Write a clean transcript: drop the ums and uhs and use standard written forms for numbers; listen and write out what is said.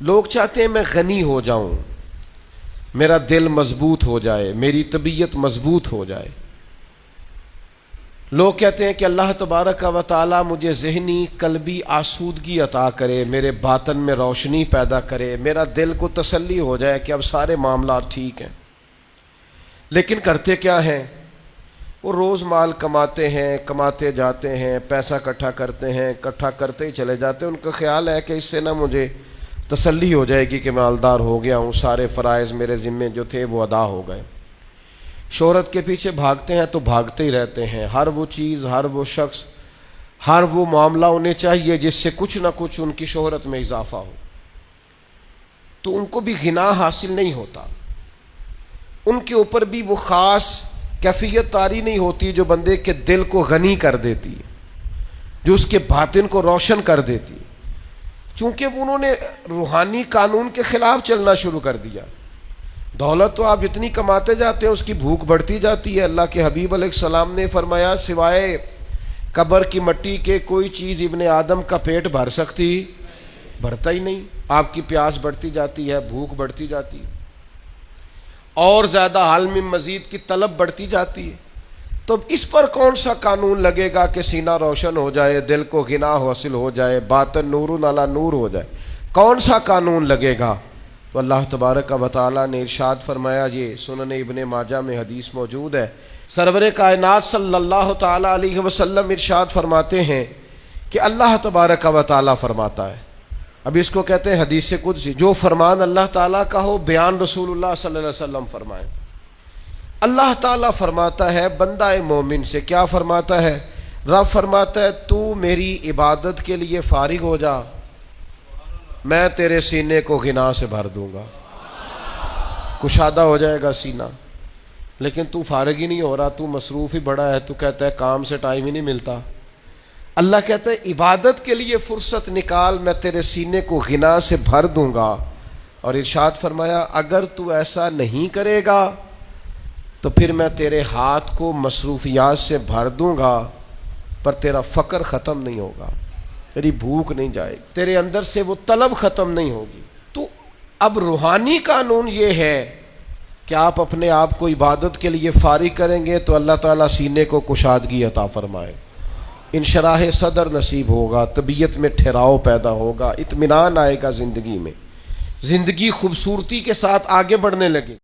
لوگ چاہتے ہیں میں غنی ہو جاؤں، میرا دل مضبوط ہو جائے، میری طبیعت مضبوط ہو جائے۔ لوگ کہتے ہیں کہ اللہ تبارک و تعالی مجھے ذہنی قلبی آسودگی عطا کرے، میرے باطن میں روشنی پیدا کرے، میرا دل کو تسلی ہو جائے کہ اب سارے معاملات ٹھیک ہیں۔ لیکن کرتے کیا ہیں؟ وہ روز مال کماتے ہیں، کماتے جاتے ہیں، پیسہ اکٹھا کرتے ہیں، اکٹھا کرتے ہی چلے جاتے ہیں۔ ان کا خیال ہے کہ اس سے نہ مجھے تسلی ہو جائے گی کہ میں مالدار ہو گیا ہوں، سارے فرائض میرے ذمے جو تھے وہ ادا ہو گئے۔ شہرت کے پیچھے بھاگتے ہیں تو بھاگتے ہی رہتے ہیں۔ ہر وہ چیز، ہر وہ شخص، ہر وہ معاملہ انہیں چاہیے جس سے کچھ نہ کچھ ان کی شہرت میں اضافہ ہو، تو ان کو بھی غنا حاصل نہیں ہوتا، ان کے اوپر بھی وہ خاص کیفیت طاری نہیں ہوتی جو بندے کے دل کو غنی کر دیتی ہے، جو اس کے باطن کو روشن کر دیتی ہے، چونکہ انہوں نے روحانی قانون کے خلاف چلنا شروع کر دیا۔ دولت تو آپ جتنی کماتے جاتے ہیں اس کی بھوک بڑھتی جاتی ہے۔ اللہ کے حبیب علیہ السلام نے فرمایا سوائے قبر کی مٹی کے کوئی چیز ابن آدم کا پیٹ بھر سکتی، بھرتا ہی نہیں۔ آپ کی پیاس بڑھتی جاتی ہے، بھوک بڑھتی جاتی ہے، اور زیادہ حال میں مزید کی طلب بڑھتی جاتی ہے۔ تو اب اس پر کون سا قانون لگے گا کہ سینہ روشن ہو جائے، دل کو غنا حاصل ہو جائے، باطن نور علی نور ہو جائے؟ کون سا قانون لگے گا؟ تو اللہ تبارک و تعالیٰ نے ارشاد فرمایا، یہ سنن ابن ماجہ میں حدیث موجود ہے، سرور کائنات صلی اللہ تعالیٰ علیہ وسلم ارشاد فرماتے ہیں کہ اللہ تبارک و تعالیٰ فرماتا ہے، اب اس کو کہتے ہیں حدیث قدسی، جو فرمان اللہ تعالیٰ کا ہو بیان رسول اللہ صلی اللہ علیہ وسلم فرمائیں۔ اللہ تعالیٰ فرماتا ہے بندہ مومن سے، کیا فرماتا ہے؟ رب فرماتا ہے تو میری عبادت کے لیے فارغ ہو جا، میں تیرے سینے کو غنا سے بھر دوں گا، کشادہ ہو جائے گا سینہ۔ لیکن تو فارغ ہی نہیں ہو رہا، تو مصروف ہی بڑا ہے، تو کہتا ہے کام سے ٹائم ہی نہیں ملتا۔ اللہ کہتا ہے عبادت کے لیے فرصت نکال، میں تیرے سینے کو غنا سے بھر دوں گا۔ اور ارشاد فرمایا اگر تو ایسا نہیں کرے گا تو پھر میں تیرے ہاتھ کو مصروفیات سے بھر دوں گا، پر تیرا فقر ختم نہیں ہوگا، تیری بھوک نہیں جائے گی، تیرے اندر سے وہ طلب ختم نہیں ہوگی۔ تو اب روحانی قانون یہ ہے کہ آپ اپنے آپ کو عبادت کے لیے فارغ کریں گے تو اللہ تعالیٰ سینے کو کشادگی عطا فرمائے، انشراح صدر نصیب ہوگا، طبیعت میں ٹھہراؤ پیدا ہوگا، اطمینان آئے گا، زندگی میں زندگی خوبصورتی کے ساتھ آگے بڑھنے لگے۔